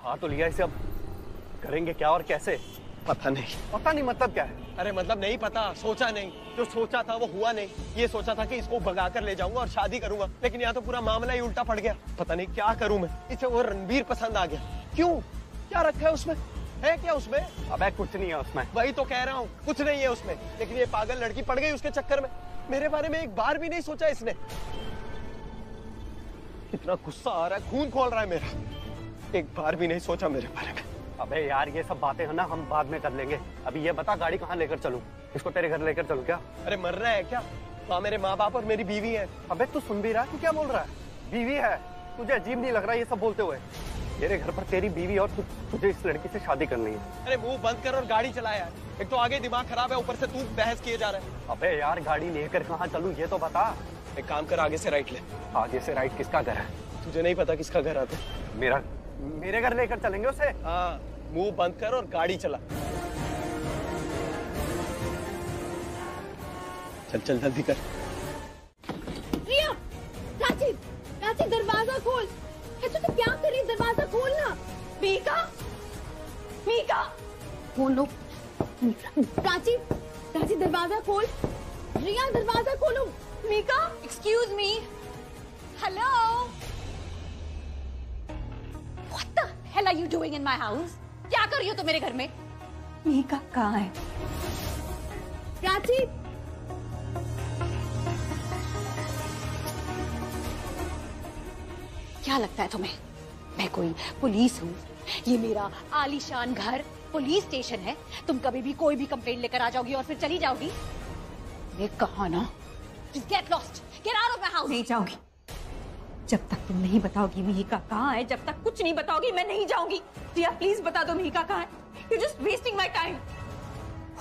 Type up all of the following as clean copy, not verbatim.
हाँ तो लिया इसे, अब करेंगे क्या और कैसे? पता नहीं। पता नहीं मतलब क्या है? अरे मतलब नहीं पता, सोचा नहीं, जो सोचा था वो हुआ नहीं। ये सोचा था कि इसको भगा कर ले जाऊंगा और शादी करूंगा, लेकिन यहाँ तो पूरा मामला ही उल्टा पड़ गया। पता नहीं क्या करूं मैं। इसे वो रणबीर पसंद आ गया। क्यों? क्या रखा है उसमें? है क्या उसमें? अबे कुछ नहीं है उसमें। वही तो कह रहा हूँ, कुछ नहीं है उसमें, लेकिन ये पागल लड़की पड़ गई उसके चक्कर में। मेरे बारे में एक बार भी नहीं सोचा इसने। कितना गुस्सा आ रहा है, खून खोल रहा है मेरा। एक बार भी नहीं सोचा मेरे बारे में। अबे यार ये सब बातें है ना, हम बाद में कर लेंगे। अभी ये बता गाड़ी कहाँ लेकर चलूं? इसको तेरे घर लेकर चलूं क्या? अरे मर रहा है क्या? वहाँ मेरे माँ बाप और मेरी बीवी है। अबे तू सुन भी रहा है? तू क्या बोल रहा है? बीवी है? तुझे अजीब नहीं लग रहा ये सब बोलते हुए? मेरे घर पर तेरी बीवी और तुझे इस लड़की से शादी करनी है। अरे मुंह बंद कर और गाड़ी चला यार। एक तो आगे दिमाग खराब है, ऊपर से तू बहस किए जा रहा है। अबे यार गाड़ी लेकर कहाँ चलूं ये तो बता। एक काम कर, आगे से राइट ले। आगे से राइट? किसका घर है? तुझे नहीं पता किसका घर आता है? मेरे घर लेकर चलेंगे उसे? हाँ, मुंह बंद कर और गाड़ी चला। चल चल जल्दी कर। रिया, प्राची, प्राची दरवाजा खोल। तू क्या कर रही? दरवाजा खोलना। मीका, मीका, खोलो। प्राची, प्राची दरवाजा खोल। रिया दरवाजा खोलो। Mika, excuse me. Hello. What the hell are you doing in my house? क्या कर रही हो तुम मेरे घर में? मीका कहाँ है? प्राची, क्या लगता है तुम्हें मैं कोई पुलिस हूँ? ये मेरा आलीशान घर पुलिस स्टेशन है। तुम कभी भी कोई भी कंप्लेंट लेकर आ जाओगी और फिर चली जाओगी। ये कहा ना, Just get lost, get out of my house। नहीं जाऊंगी जब तक तुम नहीं बताओगी मिहिका कहाँ है। जब तक कुछ नहीं बताओगी मैं नहीं जाऊंगी। रिया प्लीज बता दो मिहिका कहाँ है। You're just wasting my time।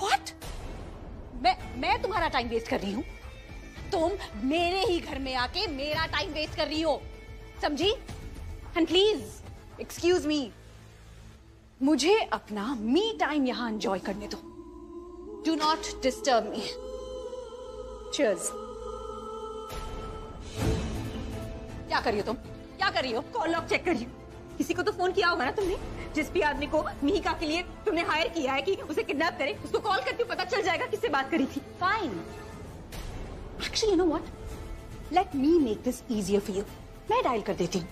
What? मैं तुम्हारा टाइम वेस्ट कर रही हूँ? तुम मेरे ही घर में आके मेरा टाइम वेस्ट कर रही हो, समझी? एंड प्लीज एक्सक्यूज मी, मुझे अपना मी टाइम यहाँ एंजॉय करने दो। Do not disturb me. Cheers. क्या कर रही हो तुम? क्या कर रही हो? कॉल लॉग चेक कर रही हो। किसी को तो फोन किया होगा ना तुमने? जिस भी आदमी को मिहिका के लिए तुमने हायर किया है कि उसे किडनैप करे, उसको कॉल करके पता चल जाएगा किससे बात करी थी। Fine. Actually you know what, let me make this easier for you. मैं डायल कर देती हूँ।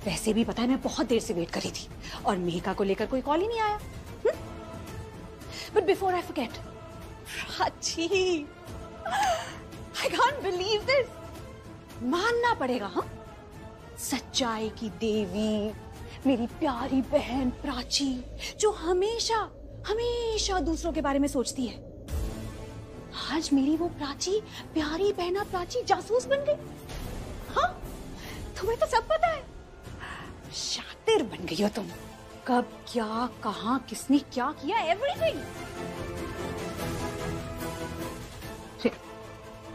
वैसे भी पता है मैं बहुत देर से वेट कर रही थी और मिहिका को लेकर कोई कॉल ही नहीं आया। But before I forget, Prachi, I can't believe this. मानना पड़ेगा, हाँ, सच्चाई की देवी मेरी प्यारी बहन प्राची, जो हमेशा हमेशा दूसरों के बारे में सोचती है, आज मेरी वो प्राची, प्यारी बहना प्राची जासूस बन गई। हाँ, तुम्हें तो सब पता है। शातिर बन गई हो तुम। कब क्या, कहां, किसने क्या किया, एवरीथिंग।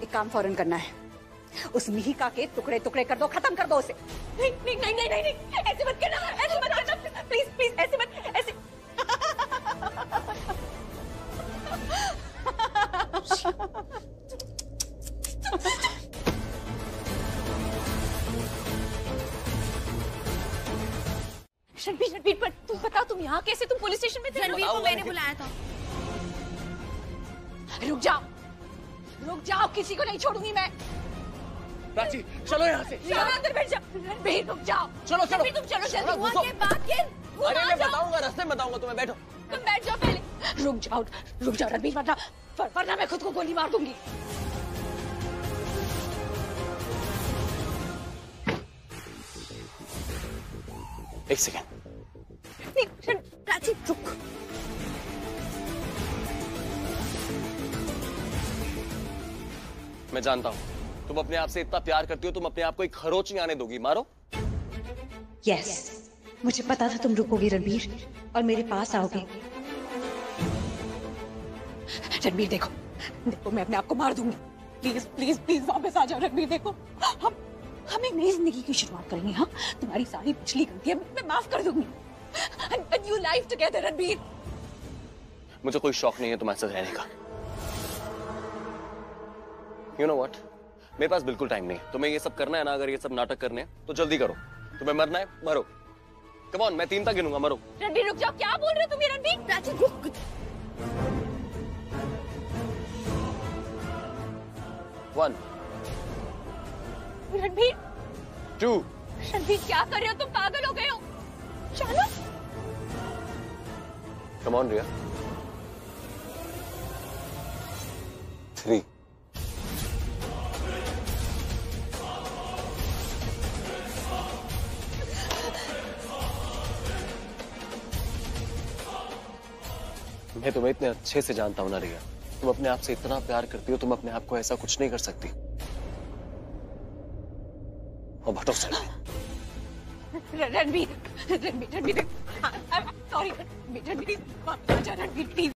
एक काम फौरन करना है, उस मिहिका के टुकड़े टुकड़े कर दो, खत्म कर दो उसे। नहीं नहीं नहीं नहीं नहीं, नहीं। ऐसे मत करना, ऐसे मत करना, प्लीज प्लीज, ऐसे मत, ऐसे। रणबीर, रणबीर, पर तुम बताओ, तुम यहाँ कैसे? तुम पुलिस स्टेशन में थे। रणबीर को मैंने बुलाया था। रुक जाओ, रुक जाओ, किसी को नहीं छोड़ूंगी मैं। प्राची चलो यहाँ से। अंदर बैठ जाओ। रणबीर रुक जाओ। चलो चलो तुम चलो जल्दी। हुआ के बाद के अरे मैं बताऊंगा, रास्ते में बताऊंगा तुम्हें, बैठो। तुम बैठ जाओ पहले। रुक जाओ रणबीर, वरना मैं खुद को गोली मार दूंगी। एक सेकेंड। प्राची रुक। मैं जानता हूँ तुम अपने आप से इतना प्यार करती हो, तुम अपने आप को एक खरोच नहीं आने दोगी। मारो। यस, मुझे पता था तुम रुकोगी रणबीर और मेरे पास आओगे। रणबीर देखो, देखो मैं अपने आप को मार दूंगी। प्लीज प्लीज प्लीज वापस आ जाओ रणबीर। देखो हम एक नई जिंदगी की शुरुआत करेंगे। हाँ, तुम्हारी सारी पिछली गलतियां मैं माफ कर दूंगी। And you live together, Ranbir. मुझे कोई शौक नहीं है तुम्हारे साथ रहने का। You know what? मेरे पास बिल्कुल टाइम नहीं है। तुम्हें ये सब करना है ना, अगर ये सब नाटक करने हैं तो जल्दी करो। तुम्हें मरना है मरो, कम ऑन, मैं 3 तक गिनूंगा, मरो। रणबीर रुक जाओ, क्या बोल रहे हो तुम ये रणबीर? प्राची रुक। 1 रणबीर 2 रणबीर क्या कर रहे हो तुम? पागल हो गए हो? चलो। कम ऑन रिया। 3 मैं तुम्हें इतने अच्छे से जानता हूं ना रिया, तुम अपने आप से इतना प्यार करती हो, तुम अपने आप को ऐसा कुछ नहीं कर सकती। और भटो से रणबीर रणबीर रणबीर सॉरी रणबीर रणबीर प्लीज।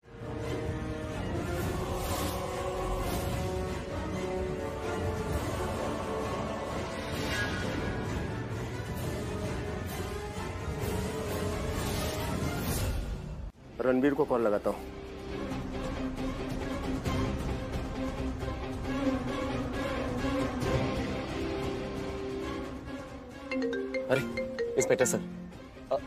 रणबीर को कॉल लगाता हूँ। अरे inspector sir,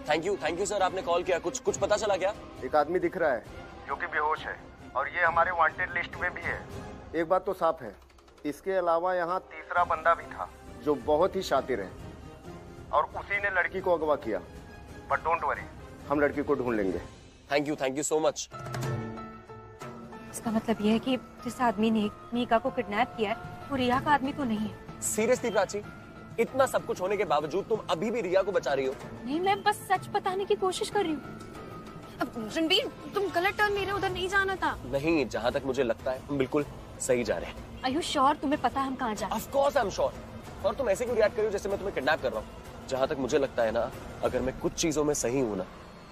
thank you sir, आपने कॉल किया। कुछ पता चला क्या? एक आदमी दिख रहा है जो कि बेहोश है और ये हमारे वांटेड लिस्ट में भी है। एक बात तो साफ है, इसके अलावा यहाँ तीसरा बंदा भी था जो बहुत ही शातिर है और उसी ने लड़की को अगवा किया। बट डोंट वरी, हम लड़की को ढूंढ लेंगे। Thank you so much. इसका मतलब यह है कि जिस आदमी ने मीका को किडनैप किया है वो रिया का आदमी तो नहीं है। सीरियसली प्राची, इतना सब कुछ होने के बावजूद तुम अभी भी रिया को बचा रही हो? नहीं, मैं बस सच बताने की कोशिश कर रही हूँ। रणबीर, तुम गलत टर्न ले रहे हो, उधर नहीं जाना था। नहीं, जहाँ तक मुझे लगता है हम बिल्कुल सही जा रहे हैं। Are you sure? तुम्हें पता है हम कहाँ जा रहे हैं? Of course I'm sure। और तुम ऐसे क्यों रिएक्ट कर रही हो जैसे मैं तुम्हें किडनैप कर रहा हूँ? जहाँ तक मुझे लगता है ना, अगर मैं कुछ चीजों में सही हूँ ना,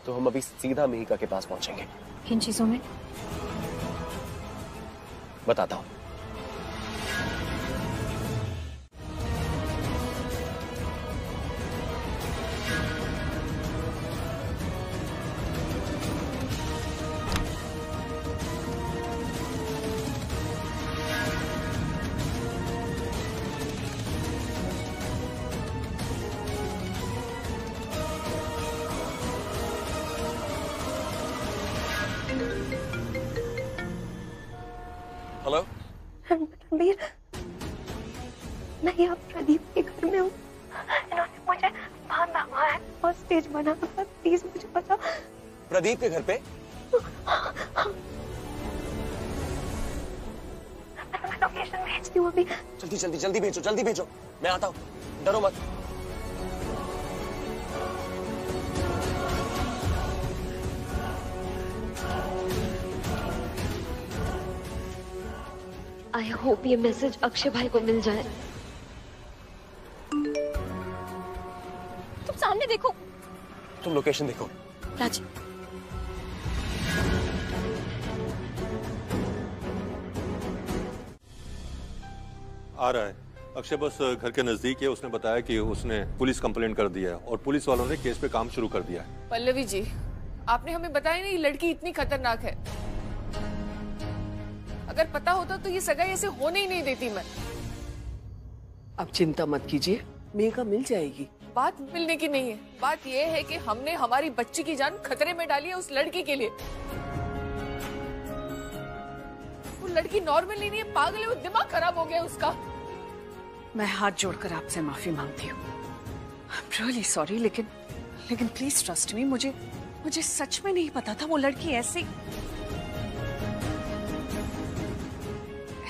तो हम अभी सीधा मिहिका के पास पहुंचेंगे। किन चीजों में? बताता हूँ। हेलो रणबीर, मैं यहाँ प्रदीप के घर में हूँ। इन्होंने मुझे बांधा हुआ है और स्टेज बना हुआ है। प्लीज मुझे बचा। प्रदीप के घर पे? मैं लोकेशन भेजती हूँ अभी। जल्दी भेजो, मैं आता हूँ, डरो मत। आई होप ये मैसेज अक्षय भाई को मिल जाए। तुम सामने देखो। तुम लोकेशन देखो। प्राची, आ रहा है। अक्षय बस घर के नजदीक है। उसने बताया कि उसने पुलिस कंप्लेंट कर दिया है और पुलिस वालों ने केस पे काम शुरू कर दिया है। पल्लवी जी, आपने हमें बताया नहीं, लड़की इतनी खतरनाक है। अगर पता होता तो ये सगाई ऐसे होने ही नहीं देती मैं। अब चिंता मत कीजिए, मेघा मिल जाएगी। बात मिलने की नहीं है, बात ये है कि हमने हमारी बच्ची की जान खतरे में डाली है उस लड़की के लिए। वो लड़की नॉर्मल नहीं है, पागल है, वो दिमाग खराब हो गया उसका। मैं हाथ जोड़कर आपसे माफी मांगती हूँ। I'm really sorry, लेकिन प्लीज ट्रस्ट मी, मुझे सच में नहीं पता था वो लड़की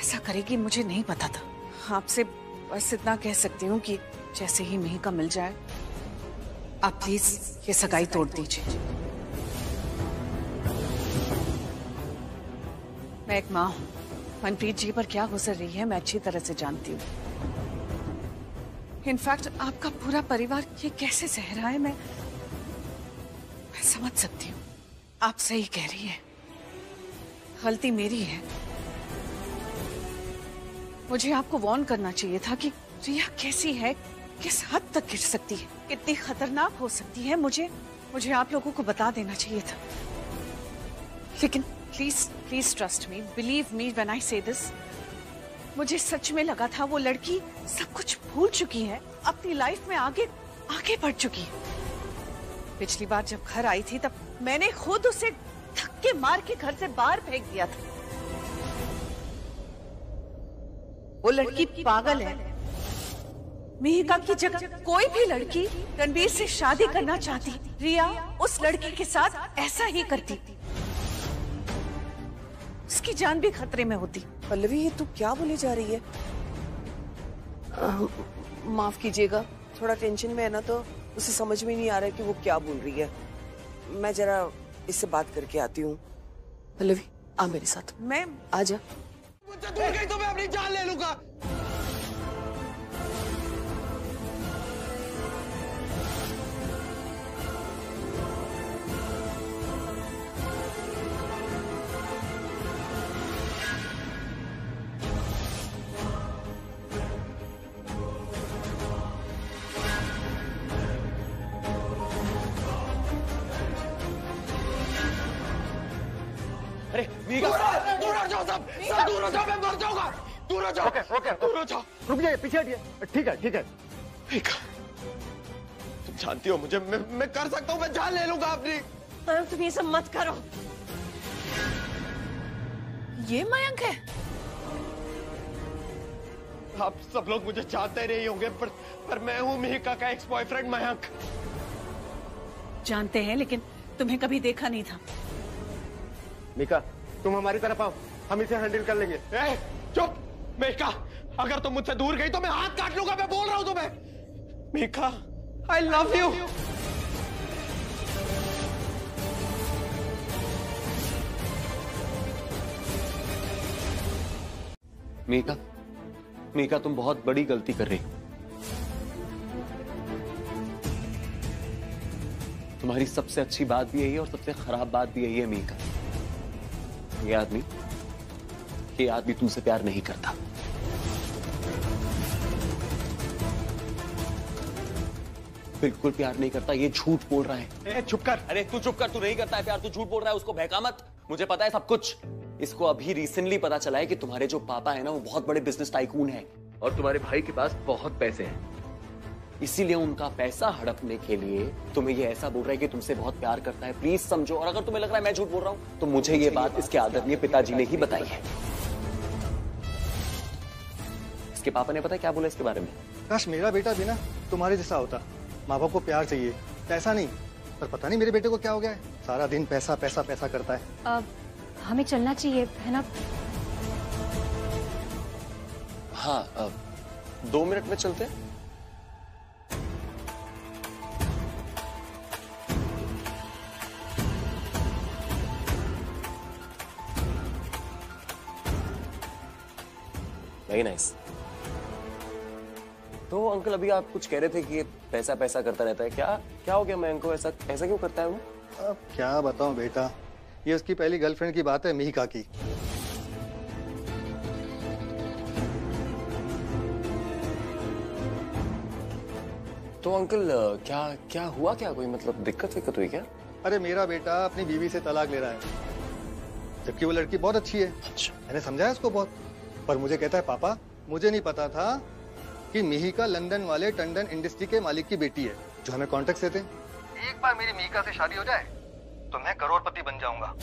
ऐसा करेगी। मुझे नहीं पता था। आपसे बस इतना कह सकती हूँ कि जैसे ही मिहिका मिल जाए आप प्लीज ये सगाई तोड़ दीजिए। मैं एक माँ हूँ, मनप्रीत जी पर क्या गुजर रही है मैं अच्छी तरह से जानती हूँ। इनफैक्ट आपका पूरा परिवार ये कैसे सह रहा है मैं समझ सकती हूँ। आप सही कह रही है, गलती मेरी है। मुझे आपको वार्न करना चाहिए था कि रिया कैसी है, किस हद तक गिर सकती है, कितनी खतरनाक हो सकती है। मुझे आप लोगों को बता देना चाहिए था। लेकिन please trust me, believe me when I से दिस। मुझे सच में लगा था वो लड़की सब कुछ भूल चुकी है, अपनी लाइफ में आगे बढ़ चुकी है। पिछली बार जब घर आई थी तब मैंने खुद उसे धक्के मार के घर से बाहर फेंक दिया था। वो लड़की पागल है। मिहिका की जगह कोई भी लड़की रणबीर से शादी करना चाहती, रिया उस लड़की के साथ ऐसा ही करती, उसकी जान भी खतरे में होती। पल्लवी, ये तू क्या बोली जा रही है? माफ कीजिएगा, थोड़ा टेंशन में है ना, तो उसे समझ में नहीं आ रहा है कि वो क्या बोल रही है। मैं जरा इससे बात करके आती हूँ। पल्लवी, आ मेरे साथ। मैं आजा। मुझसे दूर गई तो मैं अपनी जान ले लूंगा। अरे दूर हो जाओ, सब दूर हो जाओ, मैं मर जाऊंगा। दूर हो जाओ। ओके दूर हो जाओ। रुक जाइए, पीछे हटिए। ठीक है। मीका, तुम जानती हो मुझे, मैं कर सकता हूँ, मैं जान ले लूंगा अपनी। तुम ये सब मत करो। ये मयंक है? आप सब लोग मुझे जानते नहीं होंगे, पर मैं हूँ मिहिका का एक्स बॉयफ्रेंड मयंक। जानते हैं, लेकिन तुम्हें कभी देखा नहीं था। मीका, तुम हमारी तरफ आओ, हम इसे हैंडल कर लेंगे। चुप मिहिका, अगर तुम मुझसे दूर गई तो मैं हाथ काट लूंगा, मैं बोल रहा हूं तुम्हें। Mihika, I love you. Mika, तुम बहुत बड़ी गलती कर रही हो। तुम्हारी सबसे अच्छी बात भी यही है और सबसे खराब बात भी यही है मीका। ये आदमी तुमसे प्यार नहीं करता। बिल्कुल प्यार नहीं करता, ये झूठ बोल रहा है। चुप कर। अरे तू चुप कर, तू नहीं करता है प्यार, तू झूठ बोल रहा है, उसको बहका मत। मुझे पता है सब कुछ। इसको अभी रिसेंटली पता चला है कि तुम्हारे जो पापा है ना, वो बहुत बड़े बिजनेस टाइकून है और तुम्हारे भाई के पास बहुत पैसे हैं। इसीलिए उनका पैसा हड़पने के लिए तुम्हें ये ऐसा बोल रहा है कि तुमसे बहुत प्यार करता है। प्लीज समझो, और अगर तुम्हें लग रहा है मैं झूठ बोल रहा हूं तो मुझे ये बात इसके आदरणीय पिताजी ने ही बताई है। इसके पापा ने पता है क्या बोला इसके बारे में? काश मेरा बेटा भी ना तुम्हारे जैसा होता। माँ बाप को प्यार चाहिए, पैसा नहीं। पर पता नहीं मेरे बेटे को क्या हो गया है, सारा दिन पैसा पैसा पैसा करता है। हमें चलना चाहिए, है ना? हाँ, 2 मिनट में चलते हैं। Very nice. तो अंकल, अभी आप कुछ कह रहे थे कि ये पैसा पैसा करता रहता है। क्या हो गया मयंक को? ऐसा क्यों करता है वो? अब क्या बताऊं बेटा, ये उसकी पहली गर्लफ्रेंड की बात है, मिहिका की। तो अंकल, क्या हुआ? क्या कोई मतलब दिक्कत हुई क्या? अरे मेरा बेटा अपनी बीवी से तलाक ले रहा है, जबकि वो लड़की बहुत अच्छी है। अच्छा। मैंने समझाया उसको बहुत, पर मुझे कहता है पापा मुझे नहीं पता था कि मिहिका लंदन वाले टंडन इंडस्ट्री के मालिक की बेटी है, जो हमें कॉन्ट्रैक्ट देते हैं। एक बार मेरी मिहिका से शादी हो जाए तो मैं करोड़पति बन जाऊंगा।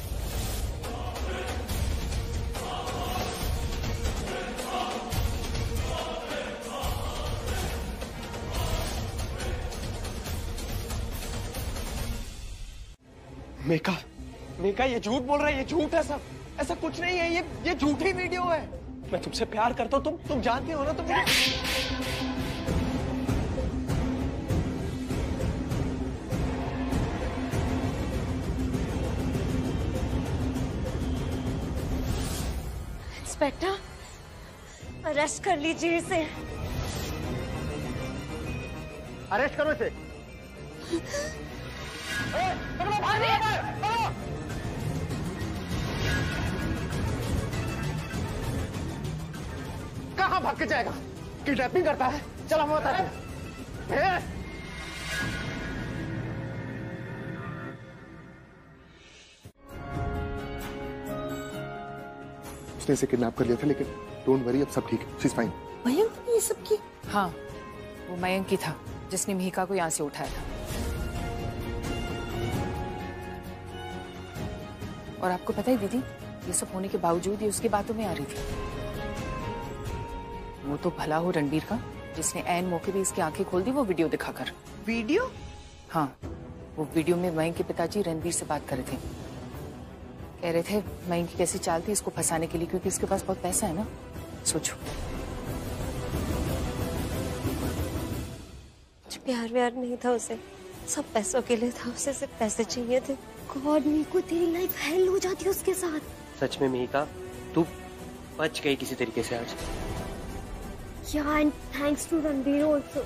मीका, ये झूठ बोल रहा है, ये झूठ है सब। ऐसा कुछ नहीं है, ये झूठी वीडियो है। मैं तुमसे प्यार करता हूँ, तुम जानते हो ना। तुम इंस्पेक्टर, अरेस्ट कर लीजिए इसे। अरेस्ट करो इसे। कहाँ भाग के जाएगा? किडनैपिंग करता है। चला हम बताते हैं। उसने इसे किडनैप कर लिया था, लेकिन डोंट वरी, अब सब ठीक है, शी इज फाइन। मयंक ने ये सब की? हाँ, वो मयंक ही था जिसने मिहिका को यहाँ से उठाया था। और आपको पता है दीदी, ये सब होने के बावजूद ये उसकी बातों में आ रही थी। वो तो भला हो रणबीर का, जिसने ऐन मौके पे इसकी आंखें खोल दी वो वीडियो दिखाकर। वीडियो? हाँ, वो वीडियो में मयंक के पिताजी रणबीर से बात कर रहे थे। कह रहे थे मयंक की कैसी चाल थी इसको फंसाने के लिए, क्योंकि इसके पास बहुत पैसा है ना। सोचो, प्यार व्यार नहीं था उसे, सब पैसों के लिए था, उसे सिर्फ पैसे चाहिए थे। गॉड, मीकू तेरी लाइफ हेल हो जाती है उसके साथ। सच में मिहिका, तू बच गई किसी तरीके से आज। Yeah, and thanks to Ranbir also.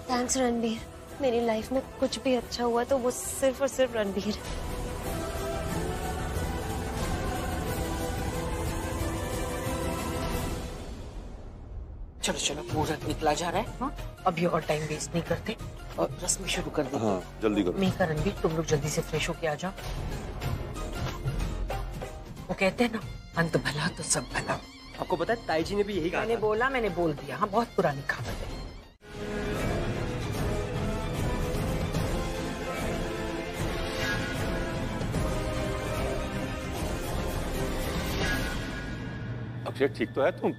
Thanks Ranbir, मेरी लाइफ में कुछ भी अच्छा हुआ तो वो सिर्फ और सिर्फ रणबीर। चलो चलो, मुहूर्त निकला जा रहा है। हाँ? अभी और टाइम वेस्ट नहीं करते और रस्म शुरू कर देते। हाँ, जल्दी करो। मीका, रणबीर, तुम लोग जल्दी से फ्रेश होके आ जाओ। वो कहते हैं ना, अंत भला तो सब भला। आपको पता है ताई जी ने भी यही कहा। मैंने बोल दिया। हाँ, बहुत पुरानी कहावत है। अक्षय, ठीक तो है तुम?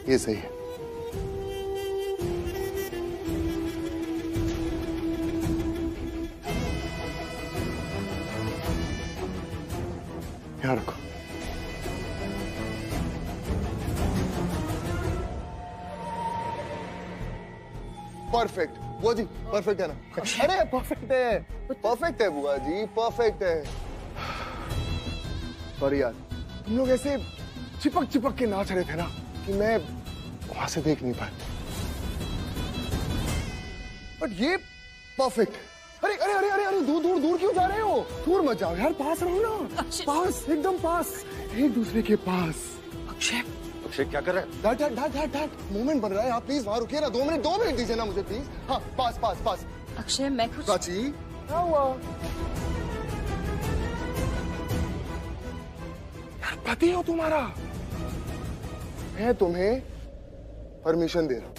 ये सही है। यहाँ रखो। परफेक्ट बुआ जी, परफेक्ट है ना? अरे परफेक्ट है, परफेक्ट है बुआ जी, परफेक्ट है। सॉरी यार, तुम लोग ऐसे चिपक चिपक के नाच रहे थे ना कि मैं वहां से देख नहीं पाया। बट ये परफेक्ट। अरे अरे अरे अरे अरे, दूर दूर दूर क्यों जा रहे हो? दूर मत जाओ यार, पास रहो ना। पास, एकदम पास, एक दूसरे के पास। अक्षय, अक्षय क्या कर रहा है? दैट मोमेंट बन रहा है। आप प्लीज वहां रुकिए ना, 2 मिनट दीजिए ना मुझे प्लीज। हाँ, पास पास पास। अक्षय, मैं कुछ प्राची, क्या हुआ? यार पति हो तुम्हारा, मैं तुम्हें परमिशन दे रहा हूं।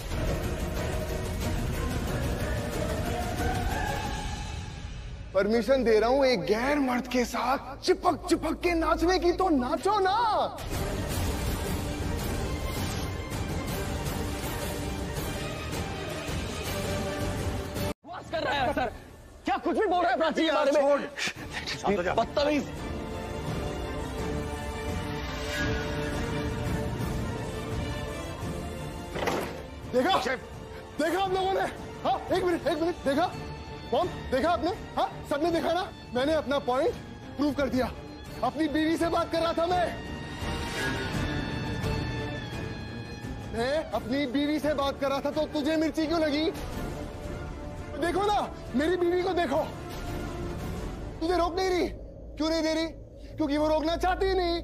परमिशन दे रहा हूं एक गैर मर्द के साथ चिपक चिपक के नाचने की, तो नाचो ना। कर रहा है सर, क्या कुछ भी बोल रहा है प्राची के बारे में? बदतमीज। देखा देखा आप लोगों ने? हाँ, एक मिनट देखा? कौन देखा आपने? हाँ, सबने देखा ना? मैंने अपना पॉइंट प्रूव कर दिया। अपनी बीवी से बात कर रहा था मैं अपनी बीवी से बात कर रहा था। तो तुझे मिर्ची क्यों लगी? देखो ना, मेरी बीवी को देखो। तुझे रोक नहीं रही। क्यों नहीं दे रही? क्योंकि वो रोकना चाहती ही नहीं।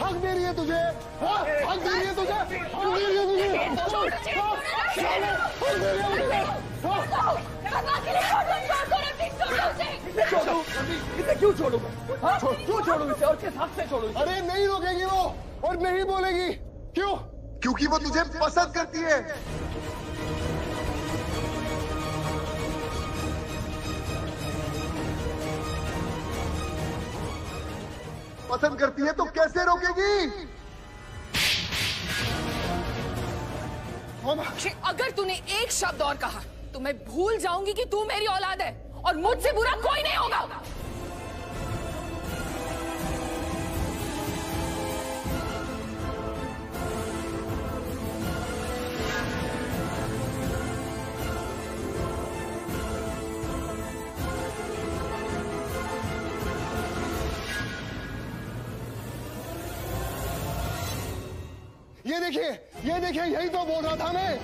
हक दे रही है तुझे। हाँ, हक दे रही है तुझे। हक दे रही है तुझे। इसे क्यों छोड़ू? क्यों छोड़ू इसे? और किस हक से छोड़ू? अरे नहीं रोकेगी वो और नहीं बोलेगी। क्यों? क्योंकि वो तुझे पसंद करती है। पसंद करती है तो कैसे रोकेगी? अगर तूने एक शब्द और कहा तो मैं भूल जाऊंगी कि तू मेरी औलाद है और मुझसे बुरा कोई नहीं होगा। ये देखिए यही तो बोल रहा था मैं।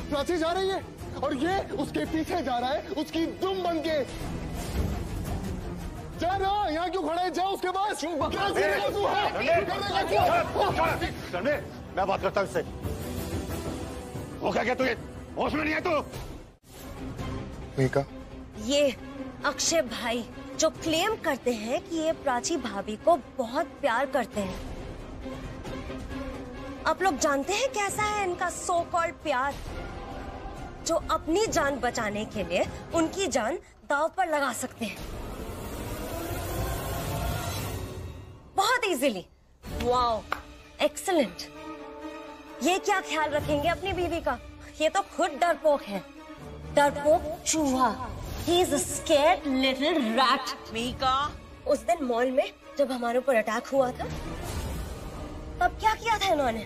प्राची जा रही है और ये उसके पीछे जा रहा है, उसकी दुम बन के। जा ना, यहाँ क्यों खड़ा है? जा उसके पास। मैं बात करता हूँ इससे। वो क्या कहते हैं? होश में नहीं है तू? मीका, ये अक्षय भाई जो क्लेम करते हैं कि ये प्राची भाभी को बहुत प्यार करते हैं, आप लोग जानते हैं कैसा है इनका सो कॉल्ड प्यार, जो अपनी जान बचाने के लिए उनकी जान दांव पर लगा सकते हैं बहुत इजीली। Wow, excellent. ये क्या ख्याल रखेंगे अपनी बीवी का? ये तो खुद डरपोक है, डरपोक चूहा। He is a scared little rat. Mika, उस दिन मॉल में जब हमारे ऊपर अटैक हुआ था, तब क्या किया था इन्होंने?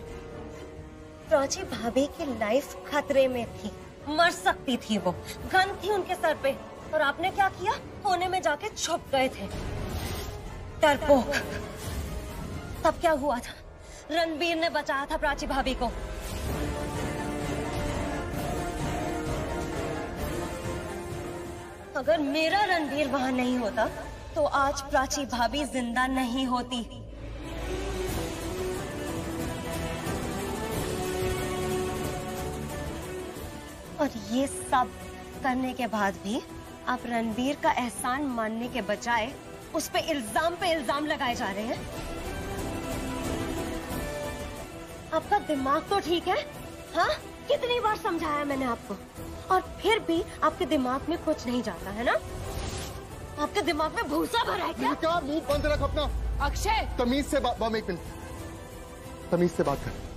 प्राची भाभी की लाइफ खतरे में थी, मर सकती थी वो, गन थी उनके सर पे, और आपने क्या किया? कोने में जाके छुप गए थे, डरपोक। तब क्या हुआ था? रणबीर ने बचाया था प्राची भाभी को। अगर मेरा रणबीर वहां नहीं होता तो आज प्राची भाभी जिंदा नहीं होती। और ये सब करने के बाद भी आप रणबीर का एहसान मानने के बजाय उस पे इल्जाम लगाए जा रहे हैं। आपका दिमाग तो ठीक है? हाँ, कितनी बार समझाया मैंने आपको, और फिर भी आपके दिमाग में कुछ नहीं जाता है ना? आपके दिमाग में भूसा भरा है क्या? क्या मुंह बंद रख अपना। अक्षय, तमीज से बात, एक मिनट, तमीज से बात कर।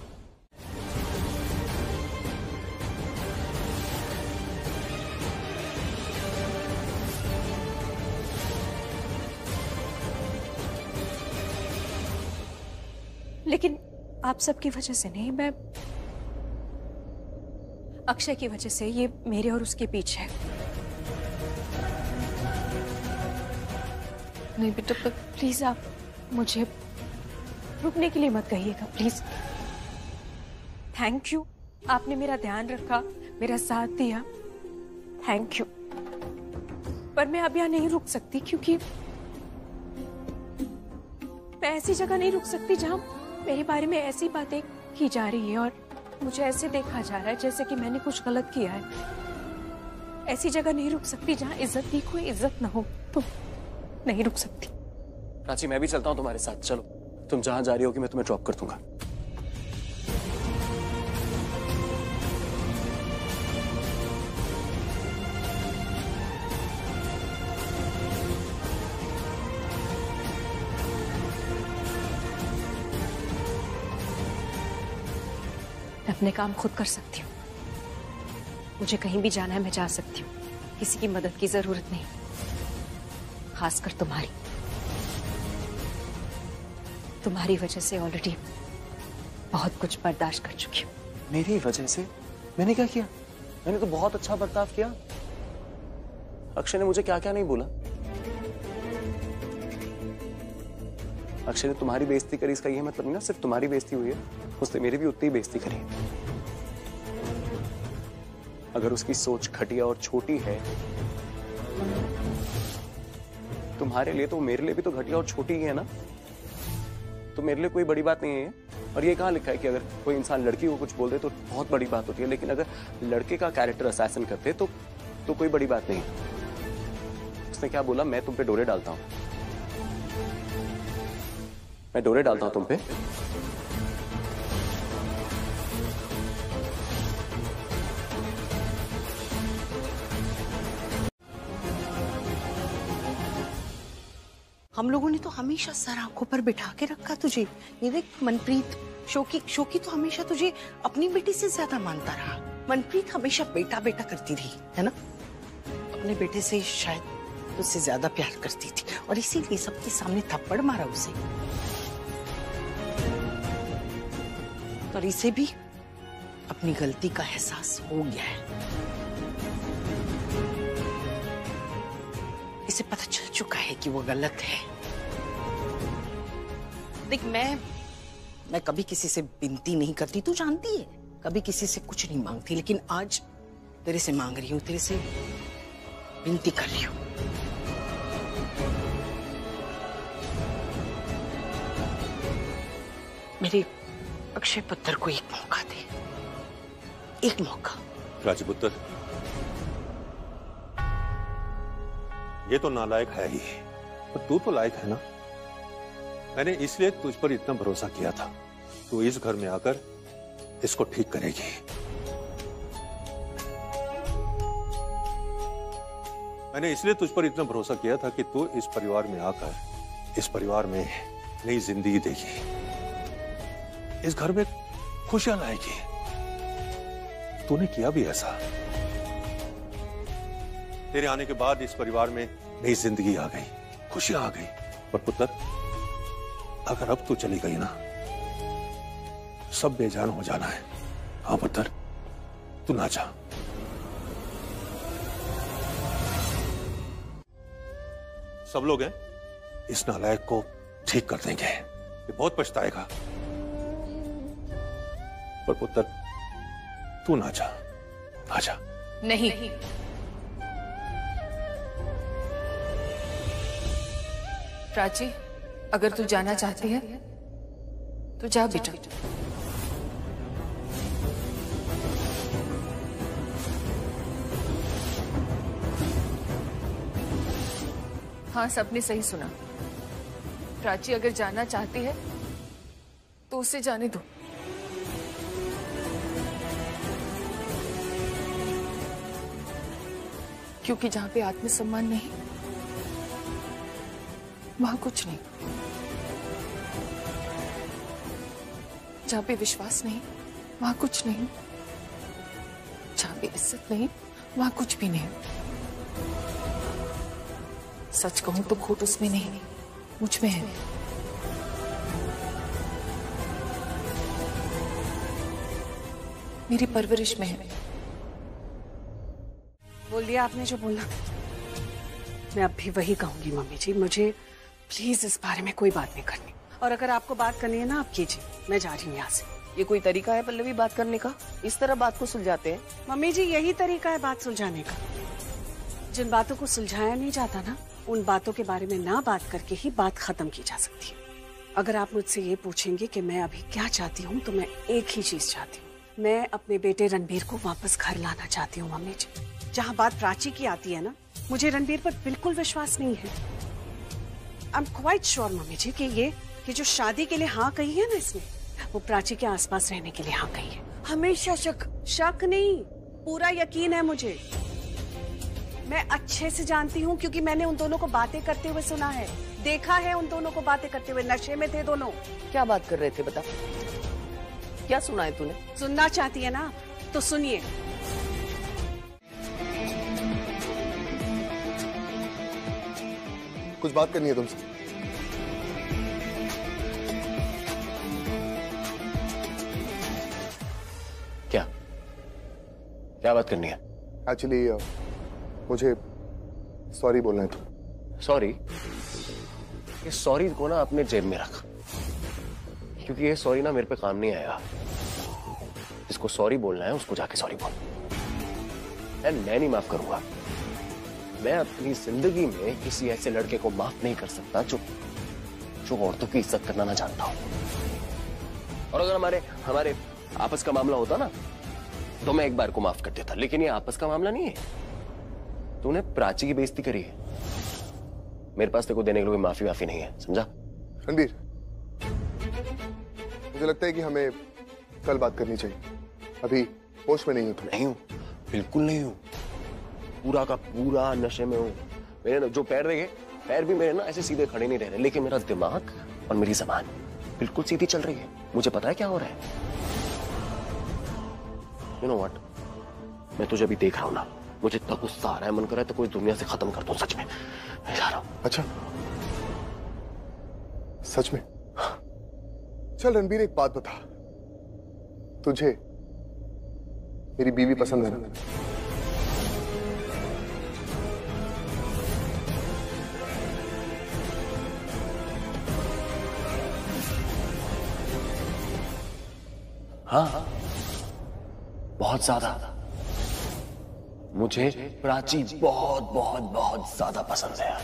लेकिन आप सबकी वजह से नहीं, मैं अक्षय की वजह से, ये मेरे और उसके पीछे है। नहीं बेटा, प्लीज आप मुझे रुकने के लिए मत कहिएगा, प्लीज। थैंक यू, आपने मेरा ध्यान रखा, मेरा साथ दिया, थैंक यू। पर मैं अब यहाँ नहीं रुक सकती, क्योंकि मैं ऐसी जगह नहीं रुक सकती जहां मेरे बारे में ऐसी बातें की जा रही है और मुझे ऐसे देखा जा रहा है जैसे कि मैंने कुछ गलत किया है। ऐसी जगह नहीं रुक सकती जहां इज्जत की कोई इज्जत ना हो, तो नहीं रुक सकती। प्राची, मैं भी चलता हूँ तुम्हारे साथ। चलो, तुम जहां जा रही होगी मैं तुम्हें ड्रॉप कर दूंगा। मैं अपने काम खुद कर सकती हूँ। मुझे कहीं भी जाना है, मैं जा सकती हूँ। किसी की मदद की जरूरत नहीं, खासकर तुम्हारी। तुम्हारी वजह से ऑलरेडी बहुत कुछ बर्दाश्त कर चुकी हूँ। मेरी वजह से? मैंने क्या किया? मैंने तो बहुत अच्छा बर्ताव किया। अक्षय ने मुझे क्या क्या नहीं बोला। अक्षय ने तुम्हारी बेइज्जती करी, इसका ये मतलब नहीं ना सिर्फ तुम्हारी बेइज्जती हुई है, उसने मेरी भी उतनी बेइज्जती करी। अगर उसकी सोच घटिया और छोटी है तुम्हारे लिए, तो मेरे लिए भी तो घटिया और छोटी ही है ना। तो मेरे लिए कोई बड़ी बात नहीं है। और ये कहाँ लिखा है कि अगर कोई इंसान लड़की को कुछ बोल दे तो बहुत बड़ी बात होती है, लेकिन अगर लड़के का कैरेक्टर असैसिन करते तो कोई बड़ी बात नहीं। उसने क्या बोला? मैं तुम पे डोरे डालता हूं, मैं डोरे डालता हूं तुम पे। हम लोगों ने तो हमेशा सर आंखों पर बिठा के रखा तुझे। ये देख मनप्रीत, शोकी तो हमेशा तुझे अपनी बेटी से ज्यादा मानता रहा। मनप्रीत हमेशा बेटा बेटा करती रही है ना, अपने बेटे से शायद उससे ज्यादा प्यार करती थी, और इसीलिए सबके सामने थप्पड़ मारा उसे। और इसे भी अपनी गलती का एहसास हो गया है। इसे पता चल चुका है कि वो गलत है। देख, मैं मैं कभी किसी से विनती नहीं करती, तू जानती है, कभी किसी से कुछ नहीं मांगती, लेकिन आज तेरे से मांग रही हूँ, तेरे से विनती कर रही हूँ। मेरे अक्षय पुत्र को एक मौका दे, एक मौका। राजपुत्र, ये तो नालायक है ही, पर तू तो लायक है ना। मैंने इसलिए तुझ पर इतना भरोसा किया था, तू इस घर में आकर इसको ठीक करेगी। मैंने इसलिए तुझ पर इतना भरोसा किया था कि तू इस परिवार में आकर इस परिवार में नई जिंदगी देगी, इस घर में खुशियां लाएगी। तूने किया भी ऐसा। तेरे आने के बाद इस परिवार में नई जिंदगी आ गई, खुशियां आ गई। पर पुत्र, अगर अब तू चली गई ना, सब बेजान हो जाना है। हाँ पुत्र, तू ना जा। सब लोग हैं, इस नालायक को ठीक कर देंगे, ये बहुत पछताएगा। पर पुत्र, तू ना जा, ना जा। नहीं, प्राची, अगर तू जाना चाहती है तो जा बेटा। हाँ, सबने सही सुना। प्राची अगर जाना चाहती है तो उसे जाने दो। क्योंकि जहां पे आत्मसम्मान नहीं, वहां कुछ नहीं। जहां पे विश्वास नहीं, वहां कुछ नहीं। जहां पे इज्जत नहीं, वहां कुछ भी नहीं। सच कहूं तो खोट उसमें नहीं, मुझ में है। मेरी परवरिश में है। बोल दिया आपने जो बोलना। मैं अब भी वही कहूंगी मम्मी जी, मुझे प्लीज इस बारे में कोई बात नहीं करनी। और अगर आपको बात करनी है ना, आप कीजिए, मैं जा रही हूँ यहाँ से। ये कोई तरीका है पल्लवी बात करने का? इस तरह बात को सुलझाते हैं? मम्मी जी, यही तरीका है बात सुलझाने का। जिन बातों को सुलझाया नहीं जाता ना, उन बातों के बारे में ना बात करके ही बात खत्म की जा सकती है। अगर आप मुझसे ये पूछेंगे कि मैं अभी क्या चाहती हूँ, तो मैं एक ही चीज चाहती हूँ। मैं अपने बेटे रणबीर को वापस घर लाना चाहती हूँ मम्मी जी। जहाँ बात प्राची की आती है ना, मुझे रणबीर पर बिल्कुल विश्वास नहीं है। I am quite sure mummy ji कि जो शादी के लिए हाँ कही है ना इसने, वो प्राची के आसपास रहने के लिए हाँ कही है। हमेशा शक नहीं, पूरा यकीन है मुझे। मैं अच्छे से जानती हूँ, क्योंकि मैंने उन दोनों को बातें करते हुए सुना है, देखा है उन दोनों को बातें करते हुए। नशे में थे दोनों। क्या बात कर रहे थे बता? क्या सुना है तूने? सुनना चाहती है ना, तो सुनिए। कुछ बात करनी है तुमसे। क्या बात करनी है? एक्चुअली मुझे सॉरी बोलना है। तो सॉरी? ये सॉरी को ना अपने जेब में रख, क्योंकि ये सॉरी ना मेरे पे काम नहीं आएगा। जिसको सॉरी बोलना है उसको जाके सॉरी बोल। मैं नहीं माफ करूंगा। मैं अपनी जिंदगी में किसी ऐसे लड़के को माफ नहीं कर सकता जो औरतों की इज्जत करना ना जानता हो। और अगर हमारे आपस का मामला होता ना, तो मैं एक बार को माफ कर देता, लेकिन ये आपस का मामला नहीं है। तूने प्राची की बेइज्जती करी है, मेरे पास तेरे को देने के लिए माफी नहीं है, समझा? रणबीर, मुझे लगता है कि हमें कल बात करनी चाहिए। अभी होश में नहीं हूं। नहीं हूं, बिल्कुल नहीं हूं। पूरा का पूरा नशे में हूं। मेरे जो पैर देखे, पैर भी मेरे ना ऐसे सीधे खड़े नहीं रह रहे, लेकिन मेरा दिमाग और मेरी जबान बिल्कुल सीधी चल रही है। मुझे पता है क्या हो रहा है। You know what? मैं तुझे अभी देख रहा हूं ना, मुझे इतना गुस्सा आ रहा है, मन कर रहा है तो कोई दुनिया से खत्म कर दूं। सच में मैं जा रहा हूं। अच्छा, सच में? चल रणबीर, एक बात बता, तुझे मेरी बीवी पसंद है ना? हाँ, बहुत ज्यादा। मुझे प्राची बहुत बहुत बहुत ज्यादा पसंद है।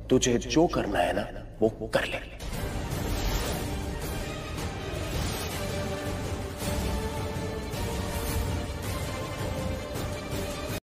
तुझे जो करना है ना वो कर ले।